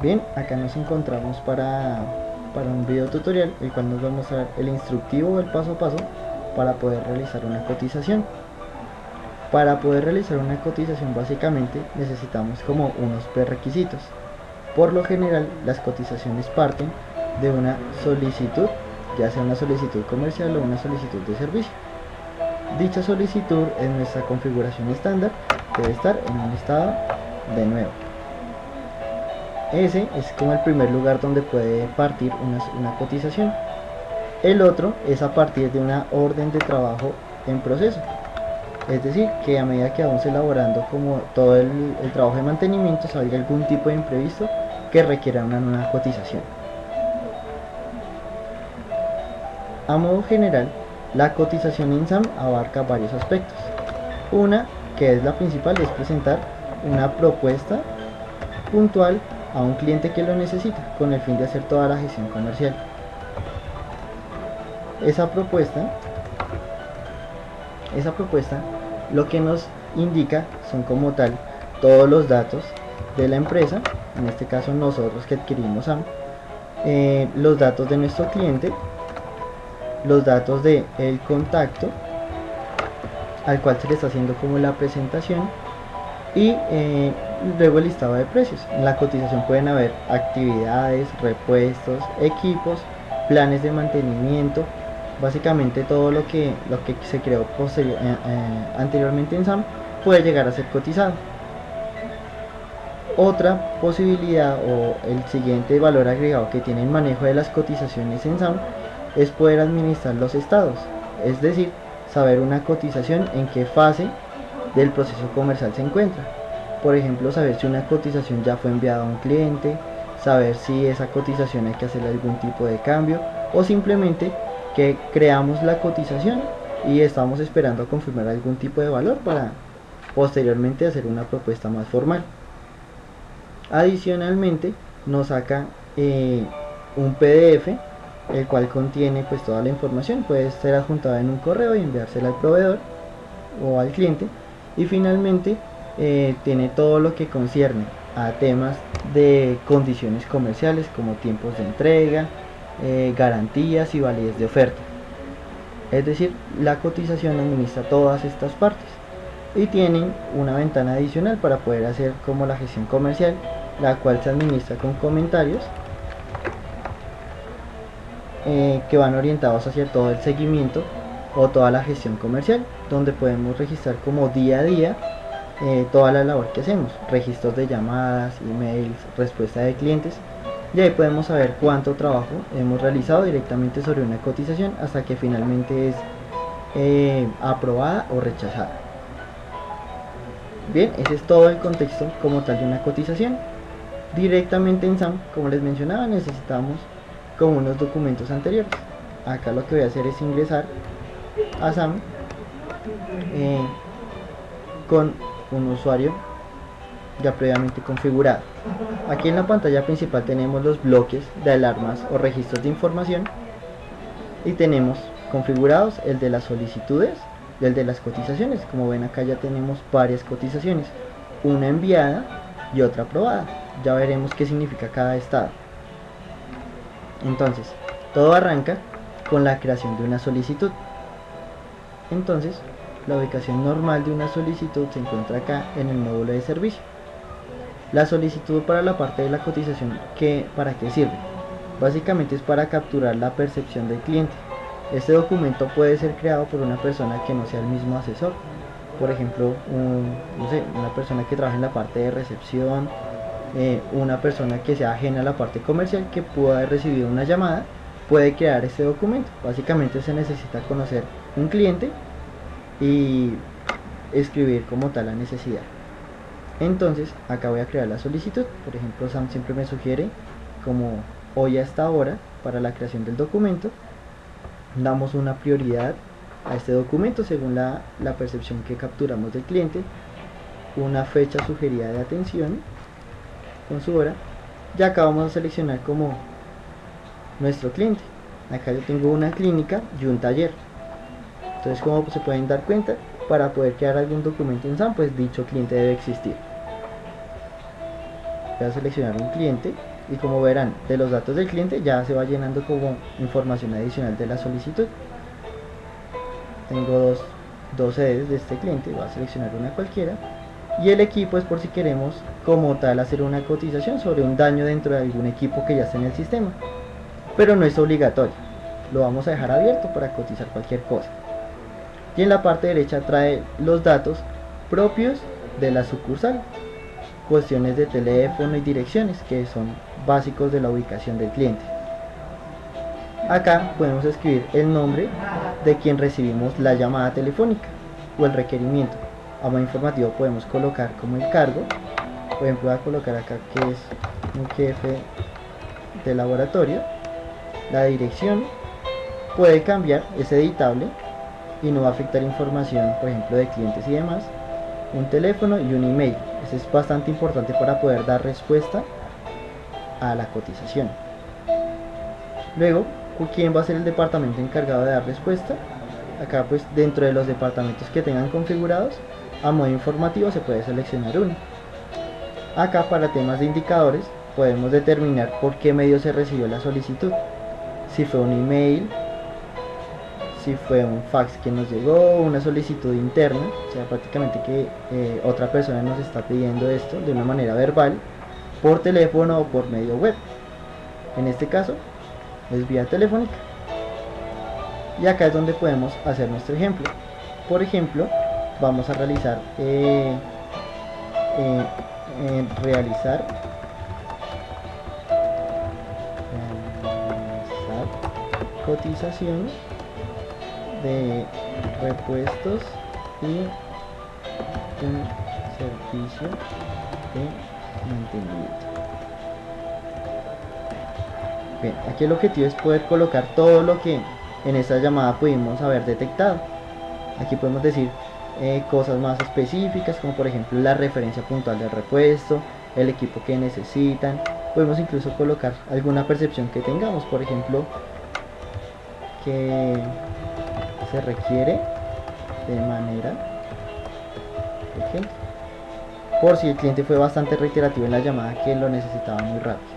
Bien, acá nos encontramos para un video tutorial, el cual nos va a mostrar el instructivo, el paso a paso para poder realizar una cotización. Para poder realizar una cotización básicamente necesitamos como unos prerequisitos. Por lo general las cotizaciones parten de una solicitud, ya sea una solicitud comercial o una solicitud de servicio. Dicha solicitud en nuestra configuración estándar debe estar en un estado de nuevo. Ese es como el primer lugar donde puede partir una cotización. El otro es a partir de una orden de trabajo en proceso. Es decir, que a medida que vamos elaborando como todo el trabajo de mantenimiento, salga algún tipo de imprevisto que requiera una nueva cotización. A modo general, la cotización en SAM abarca varios aspectos. Una, que es la principal, es presentar una propuesta puntual a un cliente que lo necesita con el fin de hacer toda la gestión comercial. Esa propuesta lo que nos indica son como tal todos los datos de la empresa, en este caso nosotros que adquirimos SAM, los datos de nuestro cliente, los datos del contacto al cual se le está haciendo como la presentación y luego el listado de precios. En la cotización pueden haber actividades, repuestos, equipos, planes de mantenimiento, básicamente todo lo que se creó anteriormente en SAM puede llegar a ser cotizado. Otra posibilidad o el siguiente valor agregado que tiene el manejo de las cotizaciones en SAM es poder administrar los estados, es decir, saber una cotización en qué fase del proceso comercial se encuentra. Por ejemplo, saber si una cotización ya fue enviada a un cliente, saber si esa cotización hay que hacerle algún tipo de cambio o simplemente que creamos la cotización y estamos esperando a confirmar algún tipo de valor para posteriormente hacer una propuesta más formal. Adicionalmente nos saca un PDF el cual contiene pues toda la información, puede ser adjuntada en un correo y enviársela al proveedor o al cliente. Y finalmente tiene todo lo que concierne a temas de condiciones comerciales como tiempos de entrega, garantías y validez de oferta. Es decir, la cotización administra todas estas partes y tienen una ventana adicional para poder hacer como la gestión comercial, la cual se administra con comentarios que van orientados hacia todo el seguimiento o toda la gestión comercial, donde podemos registrar como día a día toda la labor que hacemos, registros de llamadas, emails, respuesta de clientes, y ahí podemos saber cuánto trabajo hemos realizado directamente sobre una cotización hasta que finalmente es aprobada o rechazada. Bien, ese es todo el contexto como tal de una cotización. Directamente en SAM, como les mencionaba, necesitamos como unos documentos anteriores. Acá lo que voy a hacer es ingresar a SAM con un usuario ya previamente configurado. Aquí en la pantalla principal tenemos los bloques de alarmas o registros de información y tenemos configurados el de las solicitudes y el de las cotizaciones. Como ven, acá ya tenemos varias cotizaciones, una enviada y otra aprobada. Ya veremos qué significa cada estado. Entonces, todo arranca con la creación de una solicitud. Entonces, la ubicación normal de una solicitud se encuentra acá en el módulo de servicio. La solicitud para la parte de la cotización, ¿para qué sirve? Básicamente es para capturar la percepción del cliente. Este documento puede ser creado por una persona que no sea el mismo asesor. Por ejemplo, una persona que trabaja en la parte de recepción, una persona que sea ajena a la parte comercial que pudo haber recibido una llamada, puede crear este documento. Básicamente se necesita conocer un cliente y escribir como tal la necesidad. Entonces acá voy a crear la solicitud. Por ejemplo, SAM siempre me sugiere como hoy a esta hora para la creación del documento. Damos una prioridad a este documento según la percepción que capturamos del cliente, una fecha sugerida de atención con su hora, y acá vamos a seleccionar como nuestro cliente. Acá yo tengo una clínica y un taller. Entonces, como se pueden dar cuenta, para poder crear algún documento en SAM, pues dicho cliente debe existir. voy a seleccionar un cliente y como verán de los datos del cliente ya se va llenando como información adicional de la solicitud. Tengo dos sedes de este cliente, voy a seleccionar una cualquiera y el equipo es por si queremos como tal hacer una cotización sobre un daño dentro de algún equipo que ya está en el sistema, pero no es obligatorio, lo vamos a dejar abierto para cotizar cualquier cosa. Y en la parte derecha trae los datos propios de la sucursal, cuestiones de teléfono y direcciones que son básicos de la ubicación del cliente. Acá podemos escribir el nombre de quien recibimos la llamada telefónica o el requerimiento. A modo informativo podemos colocar como el cargo, por ejemplo voy a colocar acá que es un jefe de laboratorio. La dirección puede cambiar, es editable y no va a afectar información, por ejemplo de clientes y demás. Un teléfono y un email, eso es bastante importante para poder dar respuesta a la cotización. Luego, ¿quién va a ser el departamento encargado de dar respuesta? Acá pues dentro de los departamentos que tengan configurados, a modo informativo se puede seleccionar uno. Acá para temas de indicadores podemos determinar por qué medio se recibió la solicitud, si fue un email, si fue un fax que nos llegó, una solicitud interna, o sea prácticamente que otra persona nos está pidiendo esto de una manera verbal, por teléfono o por medio web. En este caso es vía telefónica. Y acá es donde podemos hacer nuestro ejemplo. Por ejemplo, vamos a realizar cotización de repuestos y un servicio de mantenimiento. Bien, aquí el objetivo es poder colocar todo lo que en esta llamada pudimos haber detectado. Aquí podemos decir cosas más específicas, como por ejemplo la referencia puntual del repuesto, el equipo que necesitan. Podemos incluso colocar alguna percepción que tengamos, por ejemplo que se requiere de manera urgente, por si el cliente fue bastante reiterativo en la llamada que lo necesitaba muy rápido,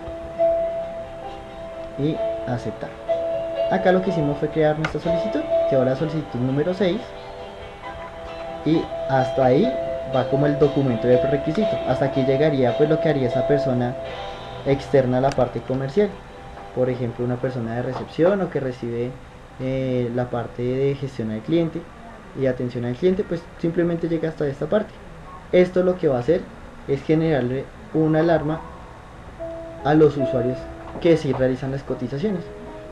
y aceptar. Acá lo que hicimos fue crear nuestra solicitud, quedó la solicitud número 6 y hasta ahí va como el documento de prerequisito. Hasta aquí llegaría pues lo que haría esa persona externa a la parte comercial, por ejemplo una persona de recepción o que recibe la parte de gestión al cliente y atención al cliente, pues simplemente llega hasta esta parte. Esto lo que va a hacer es generarle una alarma a los usuarios que sí realizan las cotizaciones.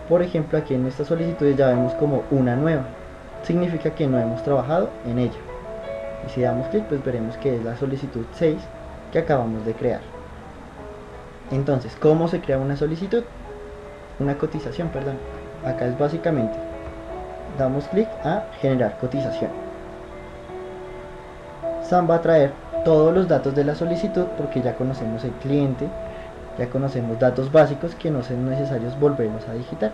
Por ejemplo, aquí en estas solicitudes ya vemos como una nueva, significa que no hemos trabajado en ella, y si damos clic pues veremos que es la solicitud 6 que acabamos de crear. Entonces, ¿cómo se crea una solicitud? Una cotización, perdón. Acá es básicamente, damos clic a generar cotización. SAM va a traer todos los datos de la solicitud porque ya conocemos el cliente, ya conocemos datos básicos que no son necesarios volverlos a digitar.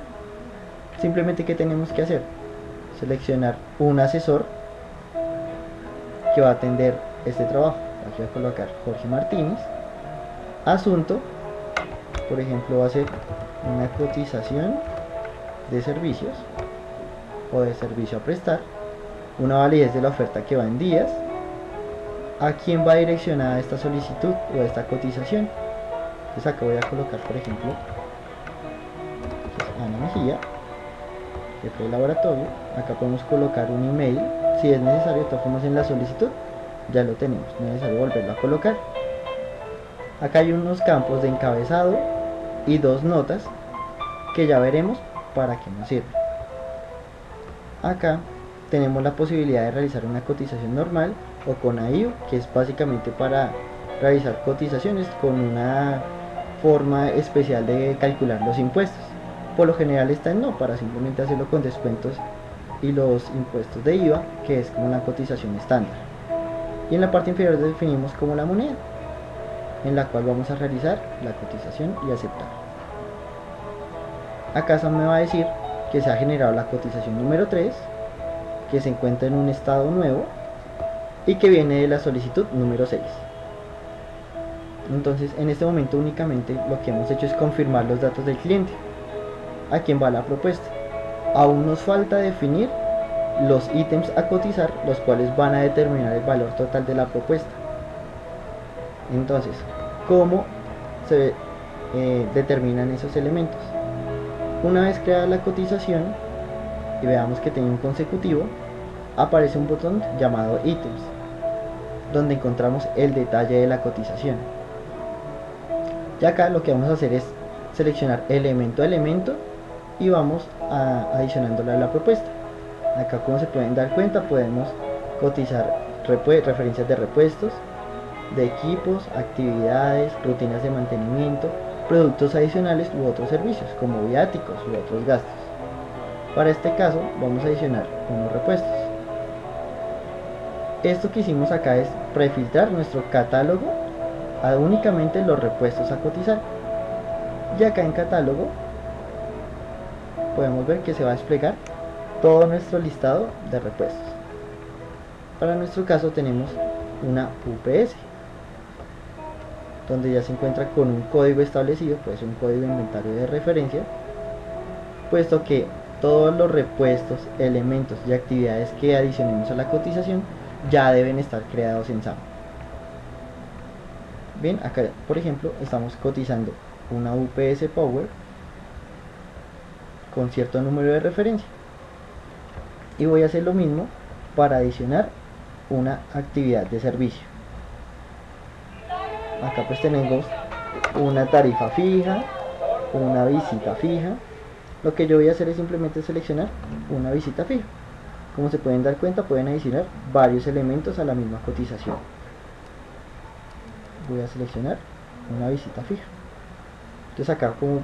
Simplemente, ¿qué tenemos que hacer? Seleccionar un asesor que va a atender este trabajo. Aquí voy a colocar Jorge Martínez. Asunto, por ejemplo, va a ser una cotización de servicios o de servicio a prestar, una validez de la oferta que va en días, a quién va direccionada esta solicitud o esta cotización. Entonces acá voy a colocar por ejemplo Ana Mejía, jefe de laboratorio. Acá podemos colocar un email si es necesario, de todas formas en la solicitud ya lo tenemos, no es necesario volverlo a colocar. Acá hay unos campos de encabezado y dos notas que ya veremos para qué nos sirve. Acá tenemos la posibilidad de realizar una cotización normal o con AIU, que es básicamente para realizar cotizaciones con una forma especial de calcular los impuestos. Por lo general está en no, para simplemente hacerlo con descuentos y los impuestos de IVA, que es como la cotización estándar. Y en la parte inferior definimos como la moneda, en la cual vamos a realizar la cotización y aceptar. Acá me va a decir que se ha generado la cotización número 3, que se encuentra en un estado nuevo y que viene de la solicitud número 6. Entonces en este momento únicamente lo que hemos hecho es confirmar los datos del cliente, a quien va la propuesta. Aún nos falta definir los ítems a cotizar, los cuales van a determinar el valor total de la propuesta. Entonces, ¿cómo se determinan esos elementos? Una vez creada la cotización y veamos que tiene un consecutivo, aparece un botón llamado ítems, donde encontramos el detalle de la cotización. Y acá lo que vamos a hacer es seleccionar elemento a elemento y vamos adicionándole a la propuesta. Acá, como se pueden dar cuenta, podemos cotizar referencias de repuestos, de equipos, actividades, rutinas de mantenimiento, productos adicionales u otros servicios como viáticos u otros gastos. Para este caso vamos a adicionar unos repuestos. Esto que hicimos acá es prefiltrar nuestro catálogo a únicamente los repuestos a cotizar. Y acá en catálogo podemos ver que se va a desplegar todo nuestro listado de repuestos. Para nuestro caso tenemos una UPS, donde ya se encuentra con un código establecido, pues un código de inventario de referencia, puesto que todos los repuestos, elementos y actividades que adicionemos a la cotización ya deben estar creados en SAM. Bien, acá por ejemplo estamos cotizando una UPS Power con cierto número de referencia, y voy a hacer lo mismo para adicionar una actividad de servicio. Acá pues tenemos una tarifa fija, una visita fija. Lo que yo voy a hacer es simplemente seleccionar una visita fija. Como se pueden dar cuenta, pueden adicionar varios elementos a la misma cotización. Voy a seleccionar una visita fija. Entonces acá como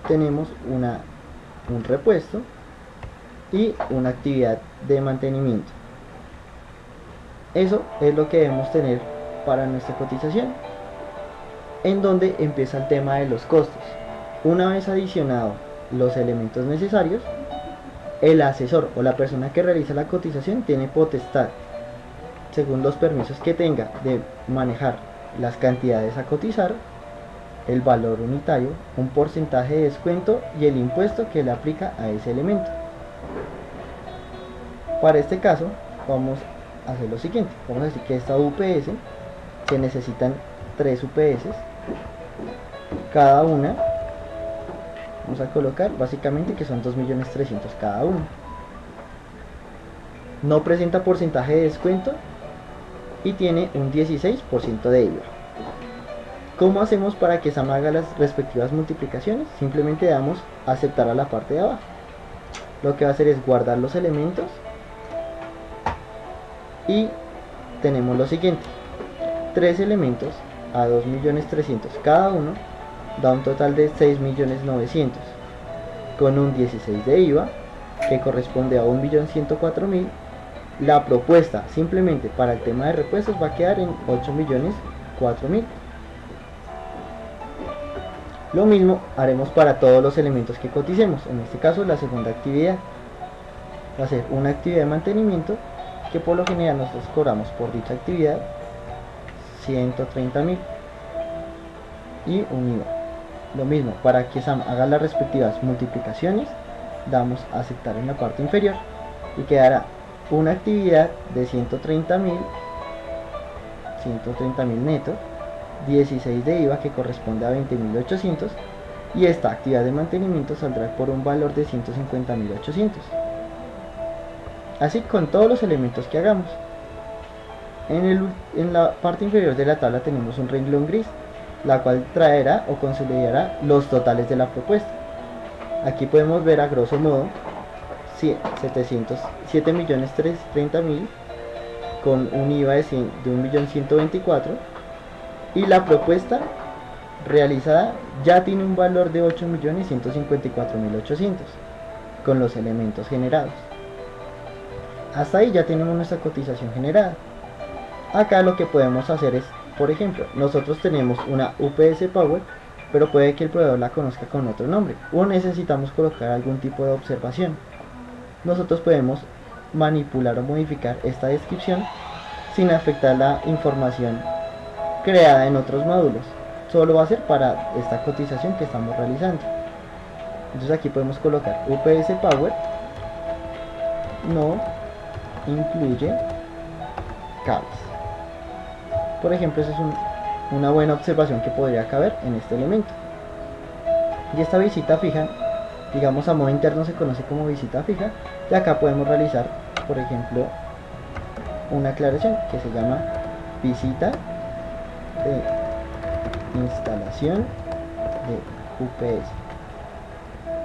tenemos un repuesto y una actividad de mantenimiento. Eso es lo que debemos tener para nuestra cotización, en donde empieza el tema de los costos. Una vez adicionado los elementos necesarios, el asesor o la persona que realiza la cotización tiene potestad, según los permisos que tenga, de manejar las cantidades a cotizar, el valor unitario, un porcentaje de descuento y el impuesto que le aplica a ese elemento. Para este caso vamos a hacer lo siguiente. Vamos a decir que esta UPS se necesitan 3 UPS, cada una vamos a colocar básicamente que son 2.300.000 cada una. No presenta porcentaje de descuento y tiene un 16% de IVA. ¿Cómo hacemos para que SAM haga las respectivas multiplicaciones? Simplemente damos a aceptar a la parte de abajo. Lo que va a hacer es guardar los elementos y tenemos lo siguiente: 3 elementos a 2.300.000 cada uno da un total de 6.900.000 con un 16 de IVA que corresponde a 1.104.000. La propuesta simplemente para el tema de repuestos va a quedar en 8.004.000. Lo mismo haremos para todos los elementos que coticemos. En este caso la segunda actividad va a ser una actividad de mantenimiento, que por lo general nosotros cobramos por dicha actividad 130.000 y un IVA. Lo mismo, para que SAM haga las respectivas multiplicaciones, damos a aceptar en la parte inferior y quedará una actividad de 130.000 netos, 16 de IVA que corresponde a 20.800, y esta actividad de mantenimiento saldrá por un valor de 150.800. Así con todos los elementos que hagamos. En la parte inferior de la tabla tenemos un renglón gris, la cual traerá o consolidará los totales de la propuesta. Aquí podemos ver a grosso modo 7.330.000 con un IVA de 1.124.000, y la propuesta realizada ya tiene un valor de 8.154.800 con los elementos generados. Hasta ahí ya tenemos nuestra cotización generada. Acá lo que podemos hacer es, por ejemplo, nosotros tenemos una UPS Power, pero puede que el proveedor la conozca con otro nombre, o necesitamos colocar algún tipo de observación. Nosotros podemos manipular o modificar esta descripción sin afectar la información creada en otros módulos. Solo va a ser para esta cotización que estamos realizando. Entonces aquí podemos colocar UPS Power no incluye cables. Por ejemplo, esa es una buena observación que podría caber en este elemento. Y esta visita fija, digamos a modo interno se conoce como visita fija, y acá podemos realizar, por ejemplo, una aclaración que se llama visita de instalación de UPS.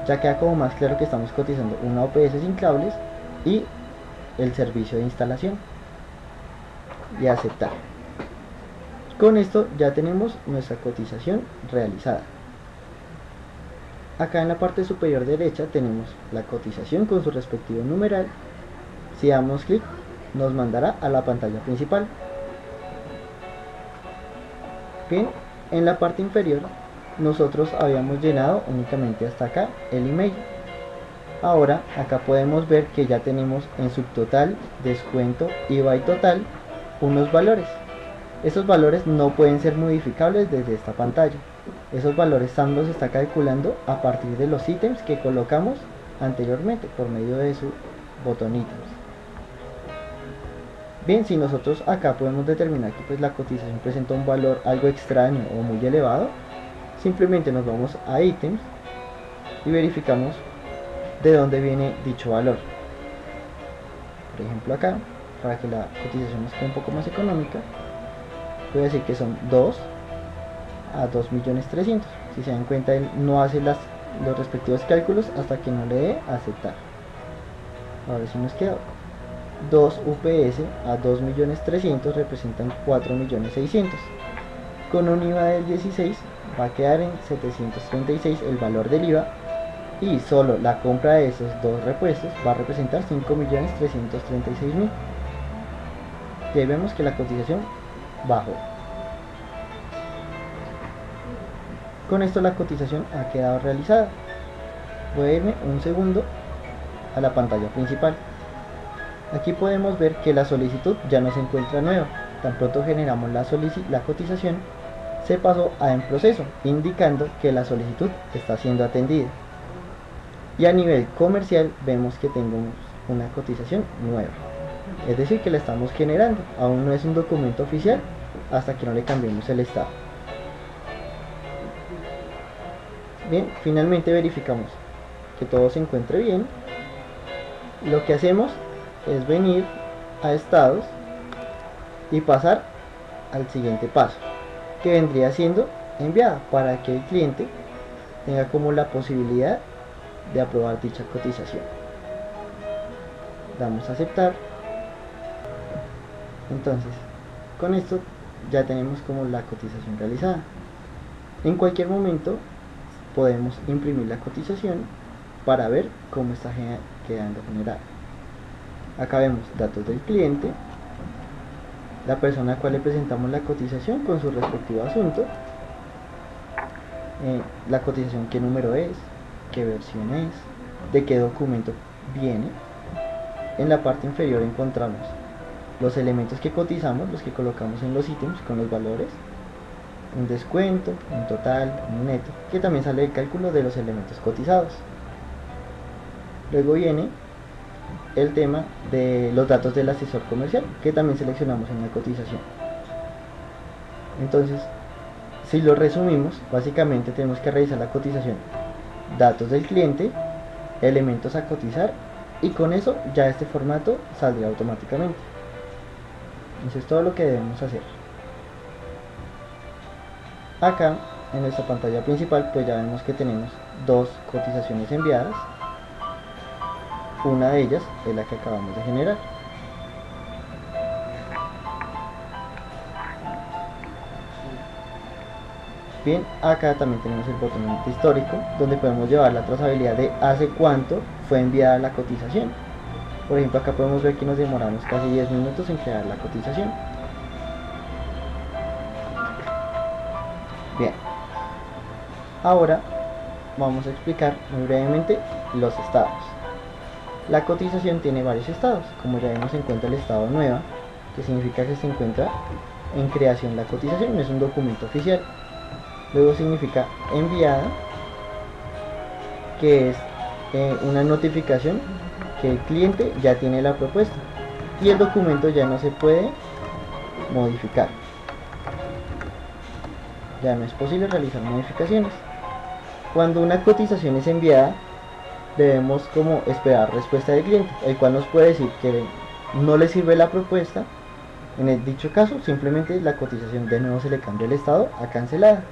Ya queda como más claro que estamos cotizando una UPS sin cables y el servicio de instalación, y aceptar. Con esto ya tenemos nuestra cotización realizada. Acá en la parte superior derecha tenemos la cotización con su respectivo numeral. Si damos clic nos mandará a la pantalla principal. Bien, en la parte inferior nosotros habíamos llenado únicamente hasta acá el email. Ahora acá podemos ver que ya tenemos en subtotal, descuento, IVA y total unos valores. Esos valores no pueden ser modificables desde esta pantalla. Esos valores Sam los está calculando a partir de los ítems que colocamos anteriormente por medio de su botón ítems. Bien, si nosotros acá podemos determinar que pues la cotización presenta un valor algo extraño o muy elevado, simplemente nos vamos a ítems y verificamos de dónde viene dicho valor. Por ejemplo acá, para que la cotización nos quede un poco más económica, voy a decir que son 2 a 2.300.000. Si se dan cuenta, él no hace los respectivos cálculos hasta que no le dé aceptar. Ahora sí nos queda 2 UPS a 2.300.000 representan 4.600.000. Con un IVA del 16 va a quedar en 736 el valor del IVA, y solo la compra de esos dos repuestos va a representar 5.336.000. Y ahí vemos que la cotización bajó. Con esto la cotización ha quedado realizada. Voy a irme un segundo a la pantalla principal. Aquí podemos ver que la solicitud ya no se encuentra nueva. Tan pronto generamos la cotización, se pasó a en proceso, indicando que la solicitud está siendo atendida. Y a nivel comercial vemos que tenemos una cotización nueva, es decir que la estamos generando. Aún no es un documento oficial hasta que no le cambiemos el estado. Bien, finalmente verificamos que todo se encuentre bien. Lo que hacemos es venir a estados y pasar al siguiente paso, que vendría siendo enviada, para que el cliente tenga como la posibilidad de aprobar dicha cotización. Damos a aceptar. Entonces, con esto ya tenemos como la cotización realizada. En cualquier momento podemos imprimir la cotización para ver cómo está quedando generada. Acá vemos datos del cliente, la persona a la cual le presentamos la cotización con su respectivo asunto, la cotización, qué número es, qué versión es, de qué documento viene. En la parte inferior encontramos los elementos que cotizamos, los que colocamos en los ítems con los valores, un descuento, un total, un neto, que también sale el cálculo de los elementos cotizados. Luego viene el tema de los datos del asesor comercial, que también seleccionamos en la cotización. Entonces, si lo resumimos, básicamente tenemos que revisar la cotización, datos del cliente, elementos a cotizar, y con eso ya este formato saldrá automáticamente. Eso es todo lo que debemos hacer. Acá en nuestra pantalla principal pues ya vemos que tenemos dos cotizaciones enviadas. Una de ellas es la que acabamos de generar. Bien, acá también tenemos el botón histórico, donde podemos llevar la trazabilidad de hace cuánto fue enviada la cotización. Por ejemplo, acá podemos ver que nos demoramos casi 10 minutos en crear la cotización. Bien, ahora vamos a explicar muy brevemente los estados. La cotización tiene varios estados. Como ya vemos, se encuentra el estado nueva, que significa que se encuentra en creación la cotización, es un documento oficial. Luego significa enviada, que es una notificación que el cliente ya tiene la propuesta y el documento ya no se puede modificar, ya no es posible realizar modificaciones. Cuando una cotización es enviada, debemos como esperar respuesta del cliente, el cual nos puede decir que no le sirve la propuesta. En el dicho caso, simplemente la cotización de nuevo se le cambia el estado a cancelada.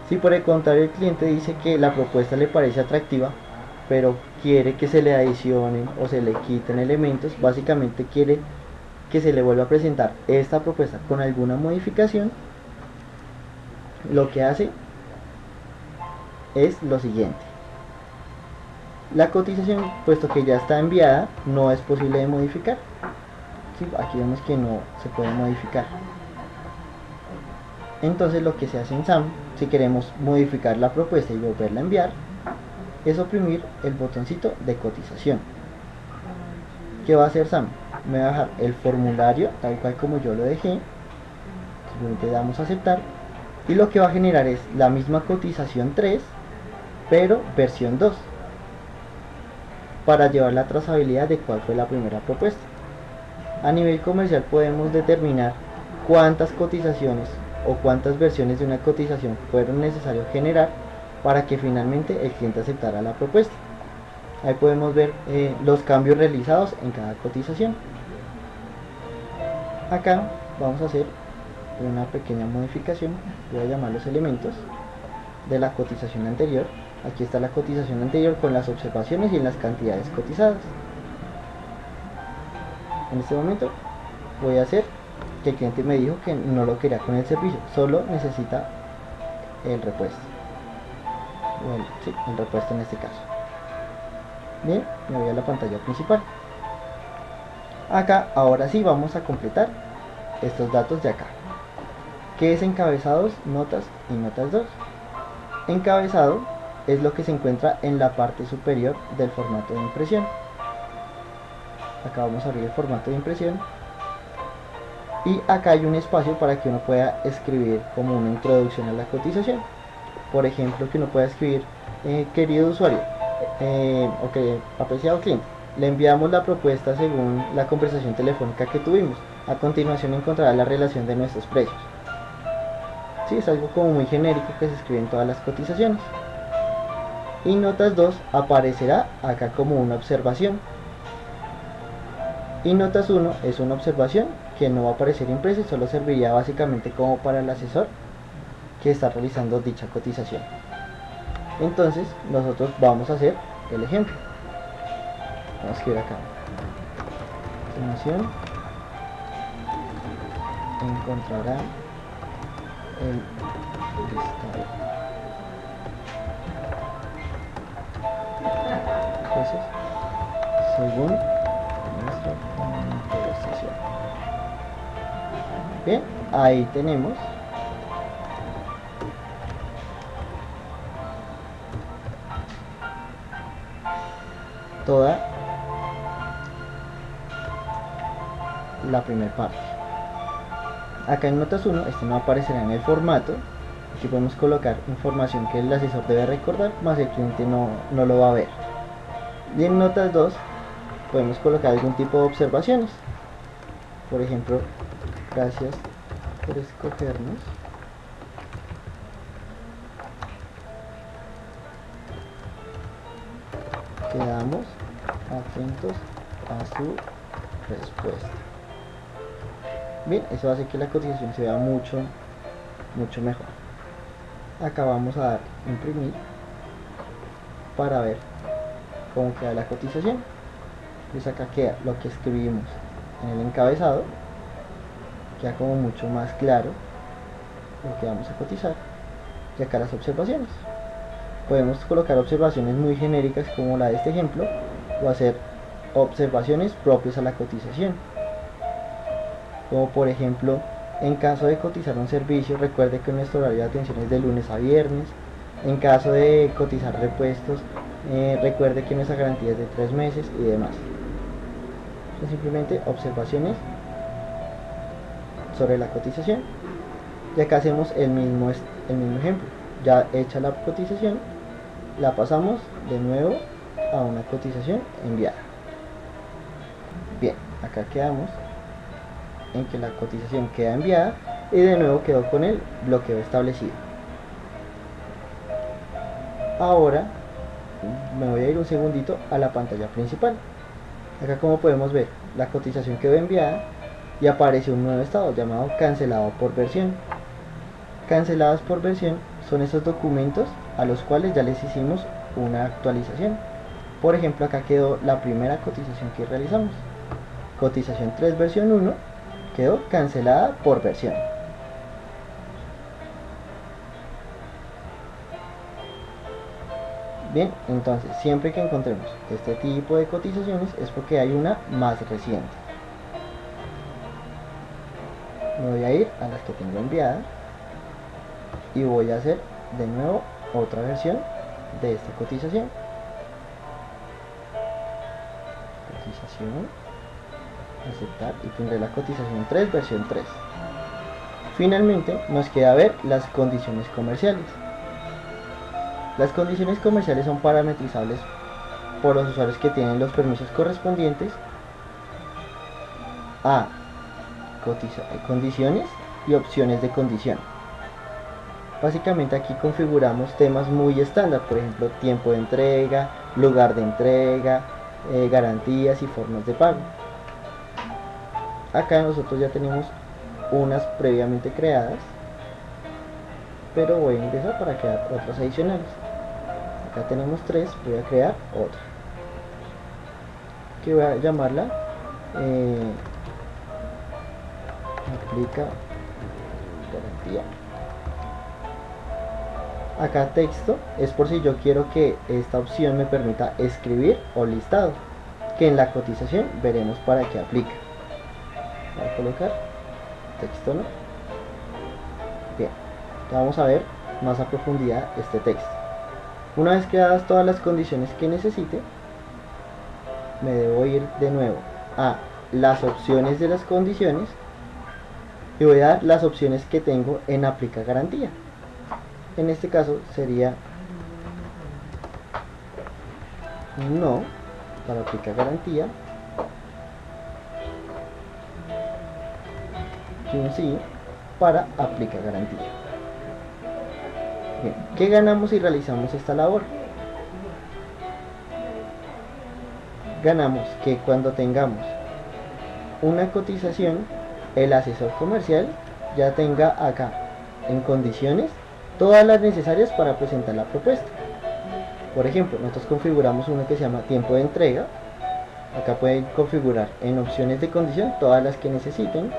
Si por el contrario el cliente dice que la propuesta le parece atractiva, pero quiere que se le adicionen o se le quiten elementos, básicamente quiere que se le vuelva a presentar esta propuesta con alguna modificación, lo que hace es lo siguiente: la cotización, puesto que ya está enviada, no es posible de modificar. ¿Sí? Aquí vemos que no se puede modificar. Entonces lo que se hace en SAM, si queremos modificar la propuesta y volverla a enviar, es oprimir el botoncito de cotización. ¿Qué va a hacer SAM? Me va a dejar el formulario tal cual como yo lo dejé, simplemente damos a aceptar, y lo que va a generar es la misma cotización 3, pero versión 2, para llevar la trazabilidad de cuál fue la primera propuesta. A nivel comercial podemos determinar cuántas cotizaciones o cuántas versiones de una cotización fueron necesarios generar para que finalmente el cliente aceptara la propuesta. Ahí podemos ver los cambios realizados en cada cotización. Acá vamos a hacer una pequeña modificación. Voy a llamar los elementos de la cotización anterior. Aquí está la cotización anterior con las observaciones y las cantidades cotizadas. En este momento voy a hacer que el cliente me dijo que no lo quería con el servicio, solo necesita el repuesto. Bueno, sí, el repuesto en este caso. Bien, me voy a la pantalla principal. Acá, ahora sí, vamos a completar estos datos de acá. ¿Qué es encabezados, notas y notas 2? Encabezado es lo que se encuentra en la parte superior del formato de impresión. Acá vamos a abrir el formato de impresión y acá hay un espacio para que uno pueda escribir como una introducción a la cotización. Por ejemplo, que uno pueda escribir: querido usuario, apreciado cliente, le enviamos la propuesta según la conversación telefónica que tuvimos. A continuación encontrará la relación de nuestros precios. Sí, es algo como muy genérico que se escribe en todas las cotizaciones. Y notas 2 aparecerá acá como una observación. Y notas 1 es una observación que no va a aparecer impresa y solo serviría básicamente como para el asesor que está realizando dicha cotización. Entonces nosotros vamos a hacer el ejemplo. Vamos a escribir acá: estimación, encontrará el listado precios según nuestra conversación. Bien, ahí tenemos toda la primera parte. Acá en notas 1, este no aparecerá en el formato. Aquí podemos colocar información que el asesor debe recordar, más el cliente no lo va a ver. Y en notas 2 podemos colocar algún tipo de observaciones. Por ejemplo: gracias por escogernos. Quedamos atentos a su respuesta. Bien, eso hace que la cotización se vea mucho mejor. Acá vamos a dar imprimir para ver cómo queda la cotización. Pues acá queda lo que escribimos en el encabezado, queda como mucho más claro lo que vamos a cotizar. Y acá las observaciones, podemos colocar observaciones muy genéricas como la de este ejemplo, o hacer observaciones propias a la cotización, como por ejemplo: en caso de cotizar un servicio, recuerde que nuestro horario de atención es de lunes a viernes. En caso de cotizar repuestos, recuerde que nuestra garantía es de 3 meses y demás. Son simplemente observaciones sobre la cotización. Y acá hacemos el mismo ejemplo. Ya hecha la cotización, la pasamos de nuevo a una cotización enviada. Bien, acá quedamos en que la cotización queda enviada y de nuevo quedó con el bloqueo establecido. Ahora me voy a ir un segundito a la pantalla principal. Acá, como podemos ver, la cotización quedó enviada y aparece un nuevo estado llamado cancelado por versión. Cancelados por versión son esos documentos a los cuales ya les hicimos una actualización. Por ejemplo, acá quedó la primera cotización que realizamos, cotización 3 versión 1, quedó cancelada por versión. Bien, entonces siempre que encontremos este tipo de cotizaciones es porque hay una más reciente. Me voy a ir a las que tengo enviadas y voy a hacer de nuevo otra versión de esta cotización. Aceptar, y pondré la cotización 3 versión 3. Finalmente nos queda ver las condiciones comerciales. Las condiciones comerciales son parametrizables por los usuarios que tienen los permisos correspondientes a condiciones y opciones de condición. Básicamente aquí configuramos temas muy estándar, por ejemplo tiempo de entrega, lugar de entrega, garantías y formas de pago. Acá nosotros ya tenemos unas previamente creadas, pero voy a ingresar para crear otras adicionales. Acá tenemos 3, voy a crear otra que voy a llamarla aplica garantía. Acá texto es por si yo quiero que esta opción me permita escribir o listado, que en la cotización veremos para qué aplica. Voy a colocar texto, ¿no? Bien, ya vamos a ver más a profundidad este texto. Una vez creadas todas las condiciones que necesite, me debo ir de nuevo a las opciones de las condiciones y voy a dar las opciones que tengo en aplica garantía. En este caso sería no para aplica garantía y un sí para aplica garantía. Bien, ¿qué ganamos si realizamos esta labor? Ganamos que cuando tengamos una cotización, el asesor comercial ya tenga acá en condiciones todas las necesarias para presentar la propuesta. Por ejemplo, nosotros configuramos uno que se llama tiempo de entrega. Acá pueden configurar en opciones de condición todas las que necesiten,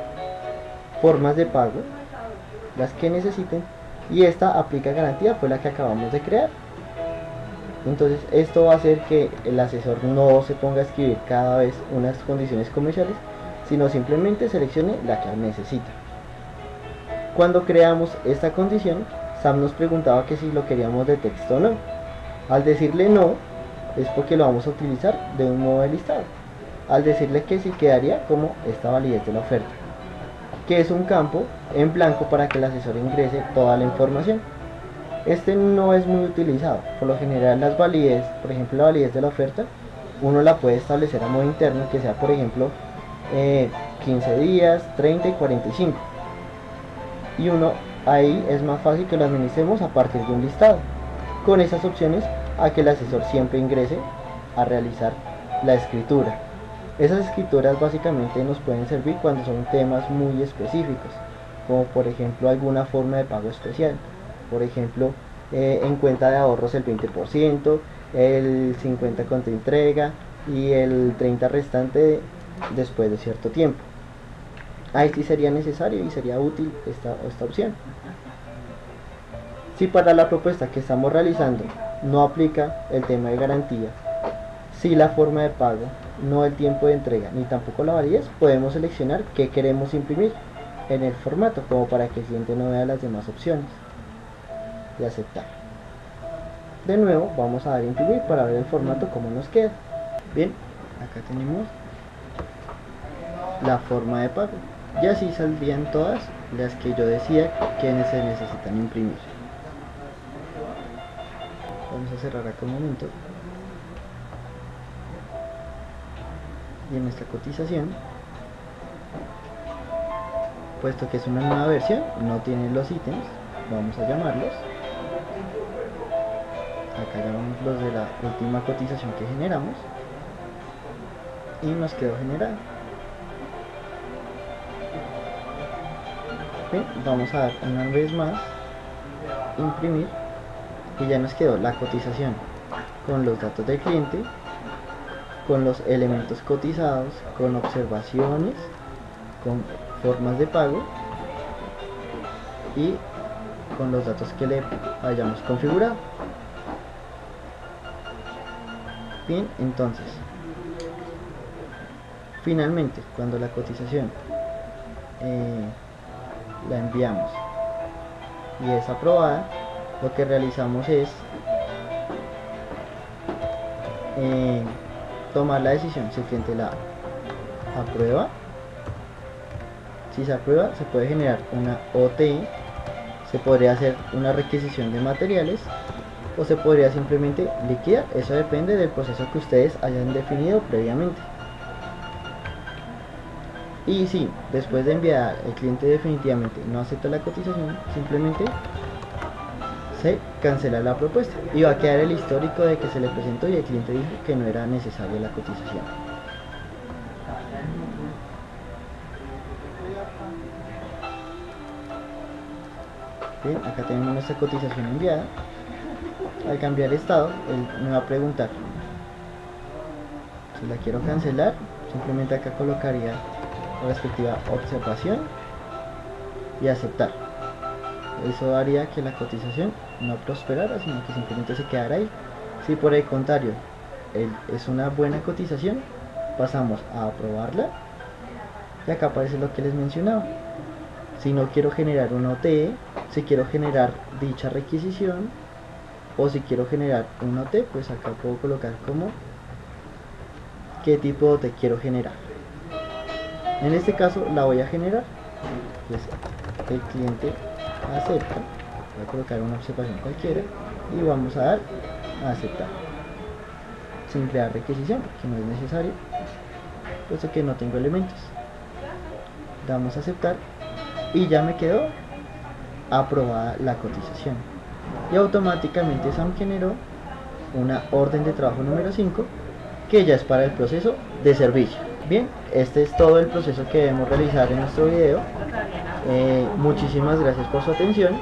formas de pago, las que necesiten, y esta aplica garantía fue la que acabamos de crear. Entonces esto va a hacer que el asesor no se ponga a escribir cada vez unas condiciones comerciales, sino simplemente seleccione la que necesita. Cuando creamos esta condición, Sam nos preguntaba que si lo queríamos de texto o no. Al decirle no, es porque lo vamos a utilizar de un modo de listado. Al decirle que sí, quedaría como esta validez de la oferta, que es un campo en blanco para que el asesor ingrese toda la información. Este no es muy utilizado. Por lo general las validez, por ejemplo la validez de la oferta, uno la puede establecer a modo interno, que sea por ejemplo 15 días, 30 y 45. Y uno ahí es más fácil que lo administremos a partir de un listado, con esas opciones a que el asesor siempre ingrese a realizar la escritura. Esas escrituras básicamente nos pueden servir cuando son temas muy específicos, como por ejemplo alguna forma de pago especial, por ejemplo en cuenta de ahorros el 20%, el 50% contra entrega y el 30% restante después de cierto tiempo. Ahí sí sería necesario y sería útil esta opción. Si para la propuesta que estamos realizando no aplica el tema de garantía, si la forma de pago, no el tiempo de entrega, ni tampoco la validez, podemos seleccionar qué queremos imprimir en el formato, como para que el cliente no vea las demás opciones, y aceptar. De nuevo vamos a dar a imprimir para ver el formato como nos queda. Bien, acá tenemos la forma de pago. y así saldrían todas las que yo decía que se necesitan imprimir. Vamos a cerrar acá un momento, y en nuestra cotización, puesto que es una nueva versión, no tiene los ítems, vamos a llamarlos, acá llamamos los de la última cotización que generamos, y nos quedó generado. Bien, vamos a dar una vez más imprimir, y ya nos quedó la cotización con los datos del cliente, con los elementos cotizados, con observaciones, con formas de pago y con los datos que le hayamos configurado. Bien, entonces finalmente, cuando la cotización la enviamos y es aprobada, lo que realizamos es tomar la decisión si el cliente la aprueba. Si se aprueba, se puede generar una OTE, se podría hacer una requisición de materiales o se podría simplemente liquidar. Eso depende del proceso que ustedes hayan definido previamente. Y si después de enviar el cliente definitivamente no acepta la cotización, simplemente se cancela la propuesta y va a quedar el histórico de que se le presentó y el cliente dijo que no era necesaria la cotización. Bien, acá tenemos nuestra cotización enviada. Al cambiar estado, él me va a preguntar si la quiero cancelar. Simplemente acá colocaría la respectiva observación y aceptar. Eso haría que la cotización no prosperara, sino que simplemente se quedara ahí. Si por el contrario es una buena cotización, pasamos a aprobarla y acá aparece lo que les mencionaba. Si no quiero generar una OTE, si quiero generar dicha requisición o si quiero generar un OT, pues acá puedo colocar como qué tipo de OT quiero generar. En este caso la voy a generar, pues el cliente acepta, voy a colocar una observación cualquiera y vamos a dar a aceptar sin crear requisición, porque no es necesario, puesto que no tengo elementos. Damos a aceptar y ya me quedó aprobada la cotización y automáticamente SAM generó una orden de trabajo número 5 que ya es para el proceso de servicio. Bien, este es todo el proceso que debemos realizar en nuestro video. Muchísimas gracias por su atención